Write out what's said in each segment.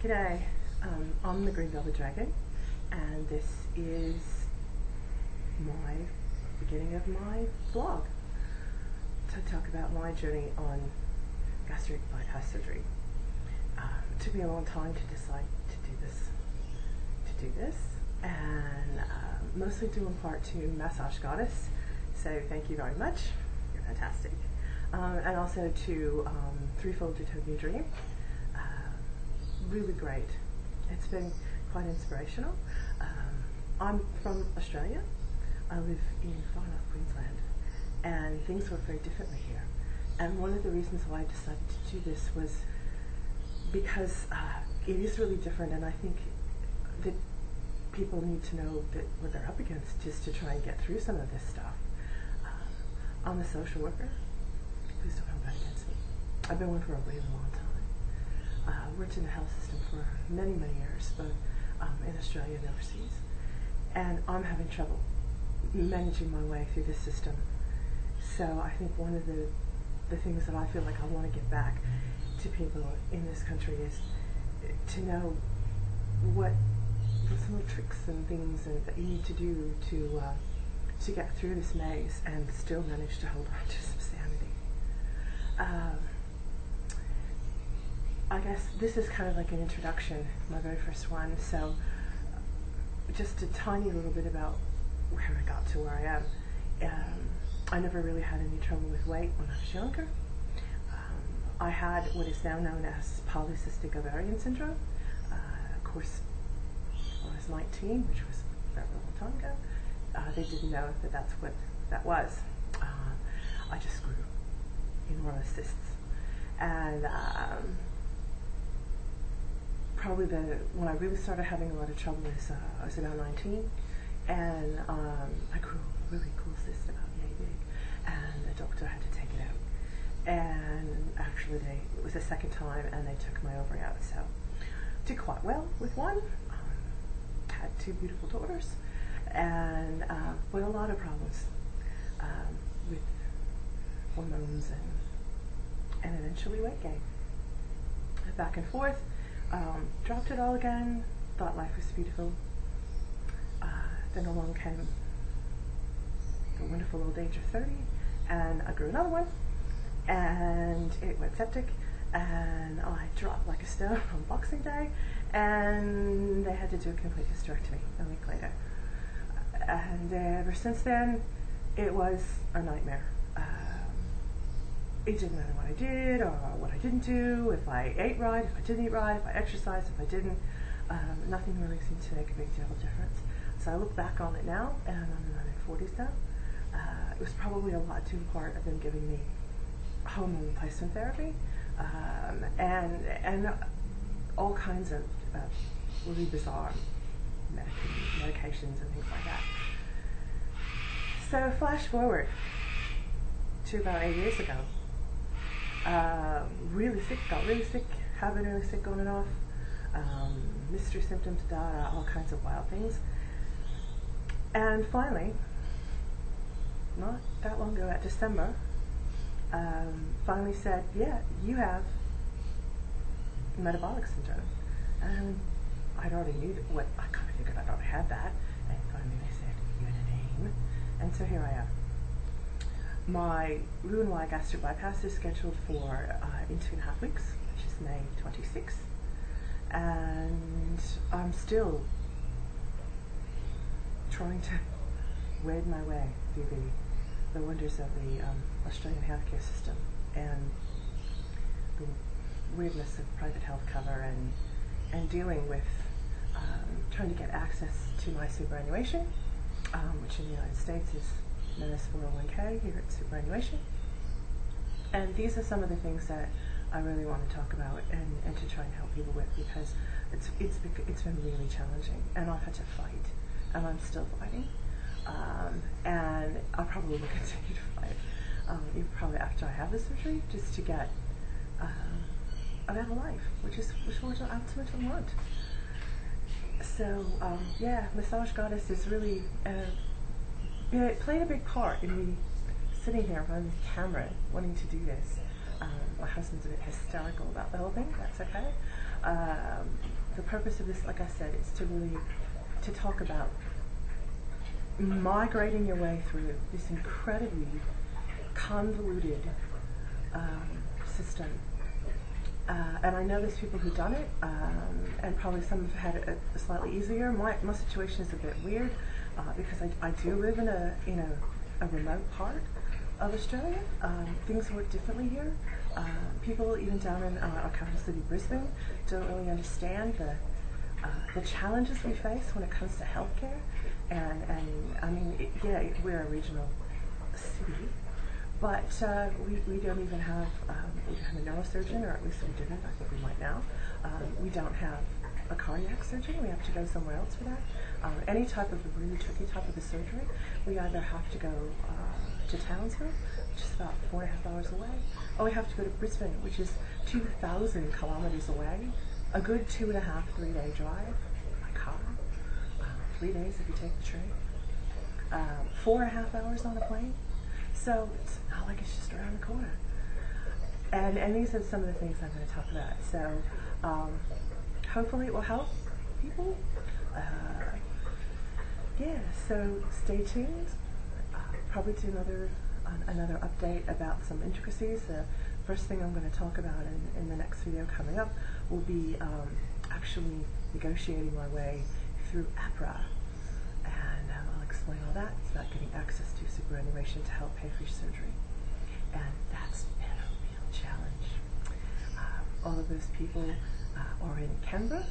G'day, I'm the Green Velvet Dragon, and this is my beginning of my vlog to talk about my journey on gastric bypass surgery. It took me a long time to decide to do this, and mostly due in part to massagegoddess. So thank you very much. You're fantastic. And also to Threefold Utopia Dream. Really great. It's been quite inspirational. I'm from Australia. I live in far north Queensland, and things work very differently here. And one of the reasons why I decided to do this was because it is really different, and I think that people need to know that what they're up against just to try and get through some of this stuff. I'm a social worker. Please don't hold that against me. I've been one for a really long time. Worked in the health system for many years, both in Australia and overseas. And I'm having trouble managing my way through this system. So I think one of the things that I feel like I want to give back to people in this country is to know what some of the tricks and things that you need to do to get through this maze and still manage to hold on to some sanity. I guess this is kind of like an introduction, my very first one, so just a tiny little bit about where I got to where I am. I never really had any trouble with weight when I was younger. I had what is now known as polycystic ovarian syndrome. Of course, when I was 19, which was a very long time ago, they didn't know that that's what that was. I just grew enormous cysts. And probably when I really started having a lot of trouble is I was about 19, and I grew a really cool cyst about yay big, and the doctor had to take it out. And actually, it was the second time, and they took my ovary out. So did quite well with one. Had two beautiful daughters, and but a lot of problems with hormones and eventually weight gain. Back and forth. Dropped it all again, thought life was beautiful. Then along came the wonderful old age of 30, and I grew another one, and it went septic, and I dropped like a stone on Boxing Day, and they had to do a complete hysterectomy a week later. And ever since then, it was a nightmare. It didn't matter what I did or what I didn't do, if I ate right, if I didn't eat right, if I exercised, if I didn't. Nothing really seemed to make a big deal of difference. So I look back on it now, and I'm in my mid-40s now. It was probably a lot due in part of them giving me hormone replacement therapy, and all kinds of really bizarre medications and things like that. So flash forward to about 8 years ago. Really sick, got really sick, have been really sick on and off, mystery symptoms, all kinds of wild things. And finally, not that long ago, at December, finally said, yeah, you have metabolic syndrome. And I'd already knew what, I kind of figured I'd already had that, and finally they said, you had a name. And so here I am. My Roux gastric bypass is scheduled for in 2.5 weeks, which is May 26th, and I'm still trying to wade my way through the wonders of the Australian healthcare system and the weirdness of private health cover and dealing with trying to get access to my superannuation, which in the United States is known as 401k, here at superannuation. And these are some of the things that I really want to talk about and to try and help people with, because it's been really challenging, and I've had to fight, and I'm still fighting, and I'll probably will continue to fight, even probably after I have the surgery, just to get a better life, which is what I ultimately want. So yeah, massagegoddess is really it played a big part in me sitting here in front of the camera wanting to do this. My husband's a bit hysterical about the whole thing, that's okay. The purpose of this, like I said, is to really to talk about migrating your way through this incredibly convoluted system. And I know there's people who've done it, and probably some have had it slightly easier. My situation is a bit weird because I do live in a remote part of Australia. Things work differently here. People even down in our capital city, Brisbane, don't really understand the challenges we face when it comes to healthcare. And I mean, we're a regional city, but we don't even have a neurosurgeon, or at least we didn't. I think we might now. We don't have a cardiac surgeon. We have to go somewhere else for that. Any type of a really tricky type of a surgery, we either have to go to Townsville, which is about 4.5 hours away, or we have to go to Brisbane, which is 2,000 kilometers away. A good 2.5, 3-day drive by car. 3 days if you take the train. 4.5 hours on a plane. So it's not like it's just around the corner. And these are some of the things I'm going to talk about. So hopefully it will help people. So stay tuned. Probably do another update about some intricacies. The first thing I'm going to talk about in the next video coming up will be actually negotiating my way through APRA. And I'll explain all that. It's about getting access to superannuation to help pay for your surgery. And that's been a real challenge. All of those people are in Canberra,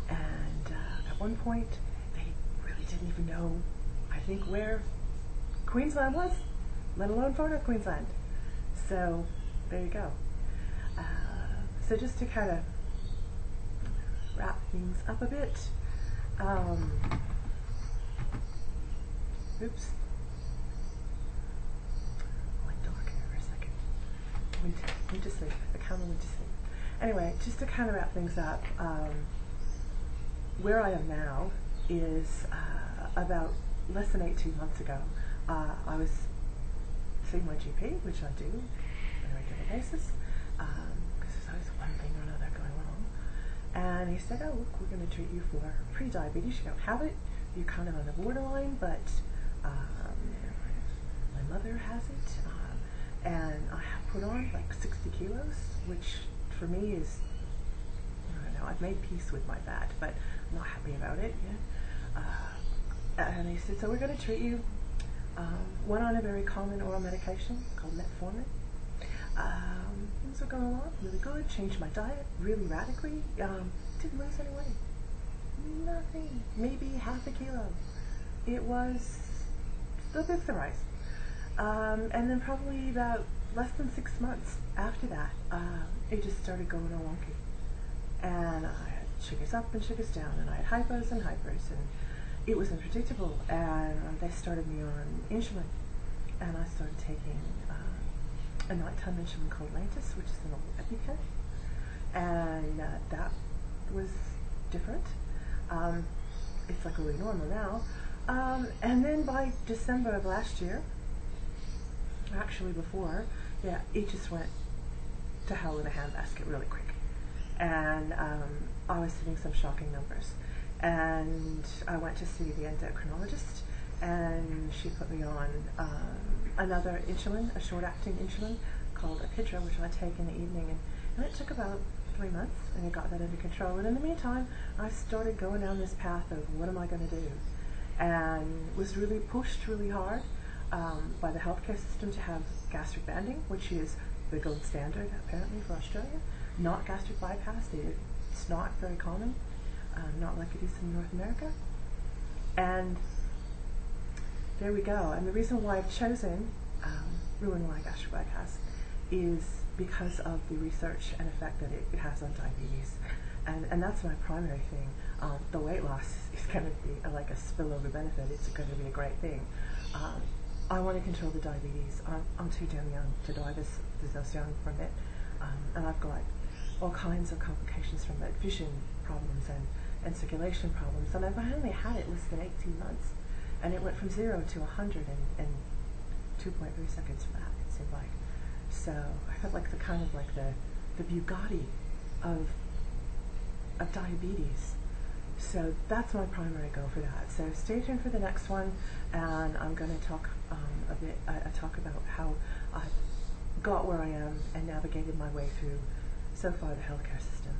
and at one point they really didn't even know, I think, where Queensland was, let alone far North Queensland. So there you go. So just to kind of wrap things up a bit. Oops. Went dark there for a second. Went to sleep. The camera went to sleep. Anyway, just to kind of wrap things up, where I am now is about less than 18 months ago. I was seeing my GP, which I do on a regular basis, because there's always one thing or another going wrong. And he said, "Oh, look, we're going to treat you for pre-diabetes. You don't have it. You're kind of on the borderline, but my mother has it, and I have put on like 60 kilos, which for me is, I don't know, I've made peace with my fat, but I'm not happy about it yet." And he said, "So we're going to treat you." Went on a very common oral medication called metformin. Things were going along really good. Changed my diet really radically. Didn't lose any weight. Nothing. Maybe half a kilo. It was still big the rice. And then probably about less than 6 months after that, it just started going all wonky. And I had sugars up and sugars down, and I had hypos and hypers, and it was unpredictable. And they started me on insulin, and I started taking a nighttime insulin called Lantus, which is an old EpiPen, and that was different. It's like really normal now. And then by December of last year, actually before, it just went to hell in a handbasket really quick. And I was hitting some shocking numbers. And I went to see the endocrinologist, and she put me on another insulin, a short-acting insulin called Apidra, which I take in the evening. And it took about 3 months, and I got that under control. And in the meantime, I started going down this path of what am I going to do? And was really pushed really hard by the healthcare system to have gastric banding, which is the gold standard apparently for Australia. Not gastric bypass. It's not very common, not like it is in North America. And there we go. And the reason why I've chosen Roux gastric bypass is because of the research and effect that it has on diabetes. And that's my primary thing. The weight loss is going to be like a spillover benefit. It's going to be a great thing. I want to control the diabetes. I'm too damn young to die this young from it. And I've got all kinds of complications from it, vision problems and circulation problems. And I've only had it less than 18 months. And it went from 0 to 100 in 2.3 seconds flat, it seemed like. So I felt like the Bugatti of of diabetes. So that's my primary goal for that. So stay tuned for the next one, and I'm going to talk a bit. I talk about how I got where I am and navigated my way through so far the healthcare system.